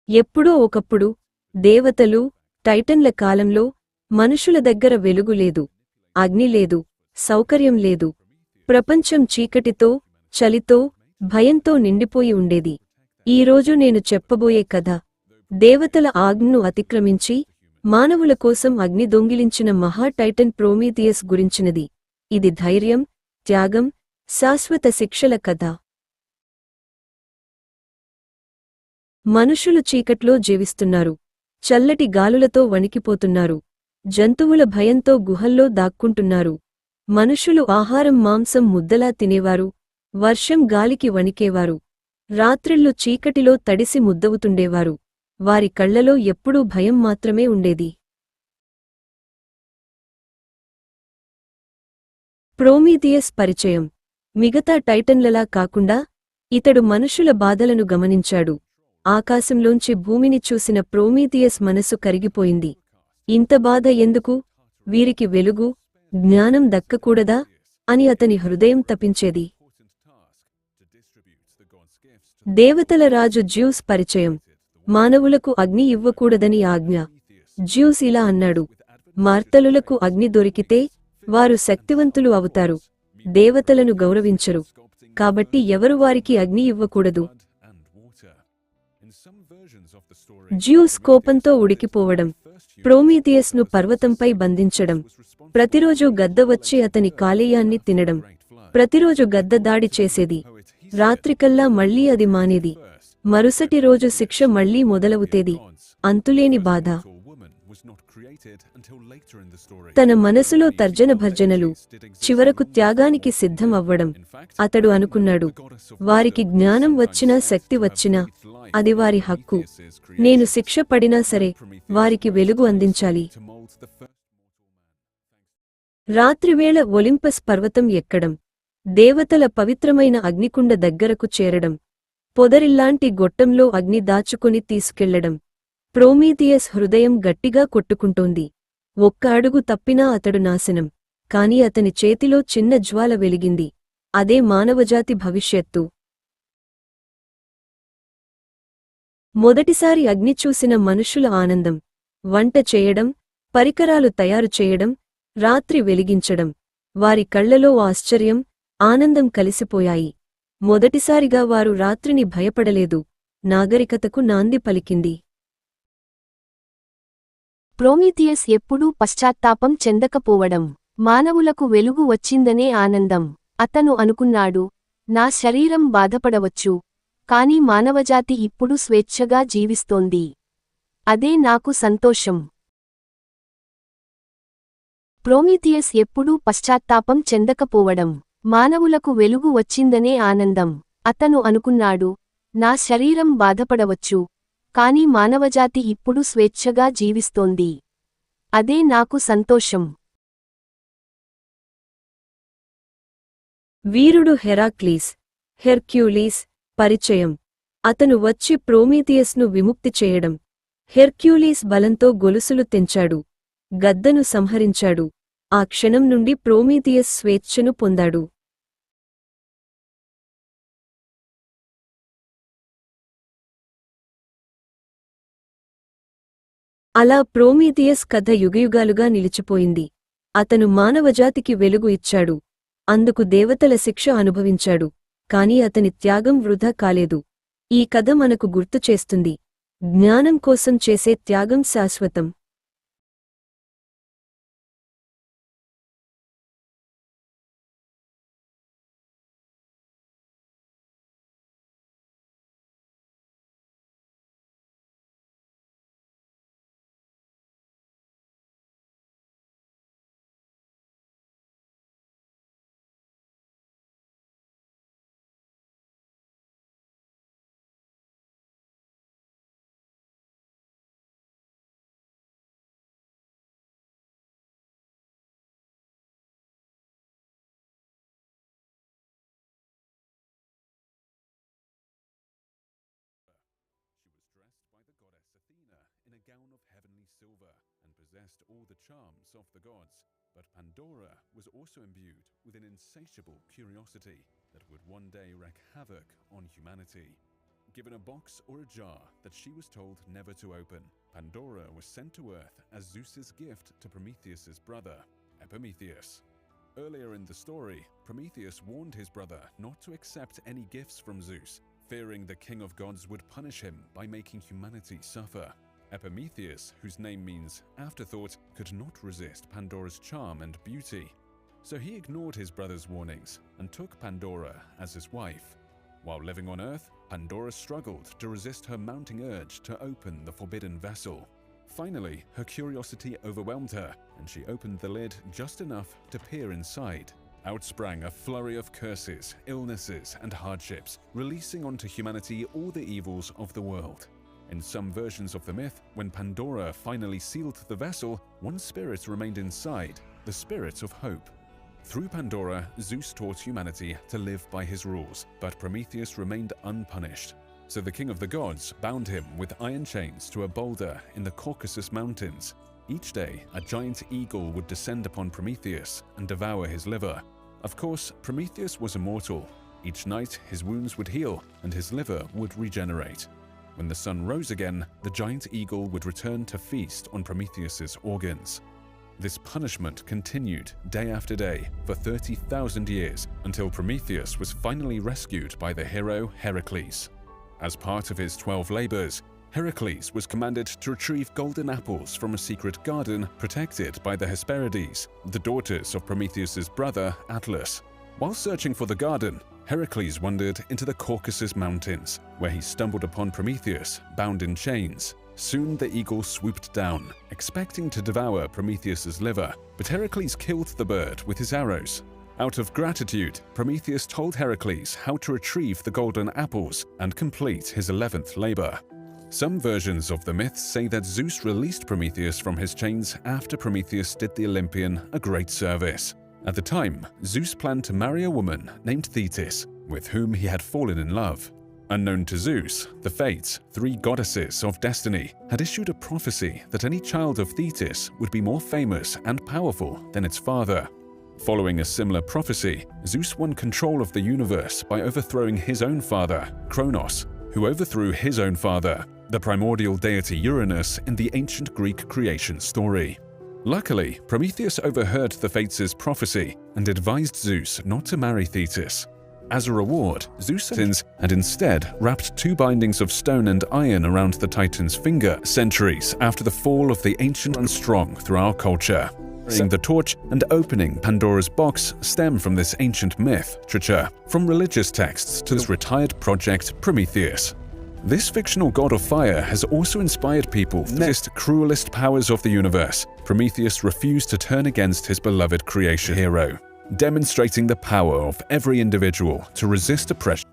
ఎప్పుడో ఒకప్పుడు దేవతలు, టైటన్ల కాలంలో మనుషుల దగ్గర వెలుగు లేదు, అగ్ని లేదు, సౌకర్యం లేదు. ప్రపంచం చీకటితో, చలితో, భయంతో నిండిపోయి ఉండేది. ఈరోజు నేను చెప్పబోయే కథ దేవతల ఆజ్ఞను అతిక్రమించి మానవుల కోసం అగ్ని దొంగిలించిన మహా టైటన్ ప్రోమీథియస్ గురించినది. ఇది ధైర్యం, త్యాగం, శాశ్వత శిక్షల కథ. మనుషులు చీకట్లో జీవిస్తున్నారు. చల్లటి గాలులతో వణికిపోతున్నారు. జంతువుల భయంతో గుహల్లో దాక్కుంటున్నారు. మనుషులు ఆహారం మాంసం ముద్దలా తినేవారు. వర్షం గాలికి వణికేవారు. రాత్రిళ్ళు చీకటిలో తడిసి ముద్దవుతుండేవారు. వారి కళ్లలో ఎప్పుడూ భయం మాత్రమే ఉండేది. ప్రోమీథియస్ పరిచయం. మిగతా టైటన్లలా కాకుండా ఇతడు మనుషుల బాధలను గమనించాడు. ఆకాశంలోంచి భూమిని చూసిన ప్రోమీథియస్ మనసు కరిగిపోయింది. ఇంత బాధ ఎందుకు? వీరికి వెలుగు, జ్ఞానం దక్కకూడదా అని అతని హృదయం తపించేది. దేవతల రాజు జ్యూస్ పరిచయం. మానవులకు అగ్ని ఇవ్వకూడదని ఆజ్ఞ. జ్యూస్ ఇలా అన్నాడు: మార్తలులకు అగ్ని దొరికితే వారు శక్తివంతులు అవుతారు. దేవతలను గౌరవించరు. కాబట్టి ఎవరు వారికి అగ్ని ఇవ్వకూడదు. జ్యూస్ కోపంతో ఉడికిపోవడం, ప్రోమీథియస్ను పర్వతంపై బంధించడం, ప్రతిరోజూ గద్ద వచ్చి అతని కాలేయాన్ని తినడం. ప్రతిరోజు గద్ద దాడి చేసేది. రాత్రికల్లా మళ్లీ అది మానేది. మరుసటి రోజు శిక్ష మళ్లీ మొదలవుతేది. అంతులేని బాధ. తన మనసులో తర్జనభర్జనలు. చివరకు త్యాగానికి సిద్ధం అవ్వడం. అతడు అనుకున్నాడు, వారికి జ్ఞానం వచ్చినా శక్తి వచ్చినా అది వారి హక్కు. నేను శిక్ష పడినా సరే వారికి వెలుగు అందించాలి. రాత్రివేళ ఒలింపస్ పర్వతం ఎక్కడం. దేవతల పవిత్రమైన అగ్నికుండ దగ్గరకు చేరడం. పొదరిల్లాంటి గొట్టంలో అగ్ని దాచుకుని తీసుకెళ్లడం. ప్రోమీథియస్ హృదయం గట్టిగా కొట్టుకుంటోంది. ఒక్క అడుగు తప్పినా అతడు నాశనం. కాని అతని చేతిలో చిన్న జ్వాల వెలిగింది. అదే మానవజాతి భవిష్యత్తు. మొదటిసారి అగ్ని చూసిన మనుషుల ఆనందం. వంట చేయడం, పరికరాలు తయారు చేయడం, రాత్రి వెలిగించడం. వారి కళ్లలో ఆశ్చర్యం, ఆనందం కలిసిపోయాయి. మొదటిసారిగా వారు రాత్రిని భయపడలేదు. నాగరికతకు నాంది పలికింది. ప్రోమీథియస్ ఎప్పుడూ పశ్చాత్తాపం చెందకపోవడం. మానవులకు వెలుగు వచ్చిందనే ఆనందం. అతను అనుకున్నాడు, నా శరీరం బాధపడవచ్చు, కాని మానవజాతి ఇప్పుడు స్వేచ్ఛగా జీవిస్తోంది. అదే నాకు సంతోషం. ప్రోమీథియస్ ఎప్పుడూ పశ్చాత్తాపం చెందకపోవడం. మానవులకు వెలుగు వచ్చిందనే ఆనందం. అతను అనుకున్నాడు, నా శరీరం బాధపడవచ్చు, కాని మానవజాతి ఇప్పుడు స్వేచ్ఛగా జీవిస్తోంది. అదే నాకు సంతోషం. వీరుడు హెరాక్లీస్, హెర్క్యూలీస్ పరిచయం. అతను వచ్చి ప్రోమీథియస్ను విముక్తి చేయడం. హెర్క్యూలీస్ బలంతో గొలుసులు తెంచాడు. గద్దను సంహరించాడు. ఆ క్షణం నుండి ప్రోమీథియస్ స్వేచ్ఛను పొందాడు. అలా ప్రోమీథియస్ కథ యుగయుగాలుగా నిలిచిపోయింది. అతను మానవజాతికి వెలుగు ఇచ్చాడు. అందుకు దేవతల శిక్ష అనుభవించాడు. కాని అతని త్యాగం వృధా కాలేదు. ఈ కథ మనకు గుర్తు చేస్తుంది, జ్ఞానం కోసం చేసే త్యాగం శాశ్వతం. In a gown of heavenly silver and possessed all the charms of the gods. But Pandora was also imbued with an insatiable curiosity that would one day wreak havoc on humanity. given a box or a jar that she was told never to open. Pandora was sent to Earth as Zeus's gift to Prometheus's brother, Epimetheus. Earlier in the story, Prometheus warned his brother not to accept any gifts from Zeus, fearing the king of gods would punish him by making humanity suffer. Epimetheus, whose name means afterthought, could not resist Pandora's charm and beauty. So he ignored his brother's warnings and took Pandora as his wife. While living on Earth, Pandora struggled to resist her mounting urge to open the forbidden vessel. Finally, her curiosity overwhelmed her, and she opened the lid just enough to peer inside. Out sprang a flurry of curses, illnesses, and hardships, releasing onto humanity all the evils of the world. In some versions of the myth, when Pandora finally sealed the vessel, one spirit remained inside, the spirit of hope. Through Pandora, Zeus taught humanity to live by his rules, but Prometheus remained unpunished. So the king of the gods bound him with iron chains to a boulder in the Caucasus Mountains. Each day, a giant eagle would descend upon Prometheus and devour his liver. Of course, Prometheus was immortal. Each night, his wounds would heal and his liver would regenerate. When the sun rose again, the giant eagle would return to feast on Prometheus's organs. This punishment continued day after day for 30,000 years until Prometheus was finally rescued by the hero Heracles. As part of his 12 labors, Heracles was commanded to retrieve golden apples from a secret garden protected by the Hesperides, the daughters of Prometheus's brother Atlas. While searching for the garden, Heracles wandered into the Caucasus Mountains, where he stumbled upon Prometheus, bound in chains. Soon the eagle swooped down, expecting to devour Prometheus's liver, but Heracles killed the bird with his arrows. Out of gratitude, Prometheus told Heracles how to retrieve the golden apples and complete his 11th labor. Some versions of the myth say that Zeus released Prometheus from his chains after Prometheus did the Olympian a great service. At the time, Zeus planned to marry a woman named Thetis, with whom he had fallen in love. Unknown to Zeus, the Fates, 3 goddesses of destiny, had issued a prophecy that any child of Thetis would be more famous and powerful than its father. Following a similar prophecy, Zeus won control of the universe by overthrowing his own father, Kronos, who overthrew his own father, the primordial deity Uranus, in the ancient Greek creation story. Luckily, Prometheus overheard the Fates' prophecy and advised Zeus not to marry Thetis. As a reward, Zeus and instead wrapped 2 bindings of stone and iron around the Titan's finger centuries after the fall of the ancient and strong through our culture. Carrying the torch and opening Pandora's box stem from this ancient myth, literature, from religious texts to this retired project Prometheus. This fictional god of fire has also inspired people. The cruelest powers of the universe, Prometheus refused to turn against his beloved creation hero, demonstrating the power of every individual to resist oppression.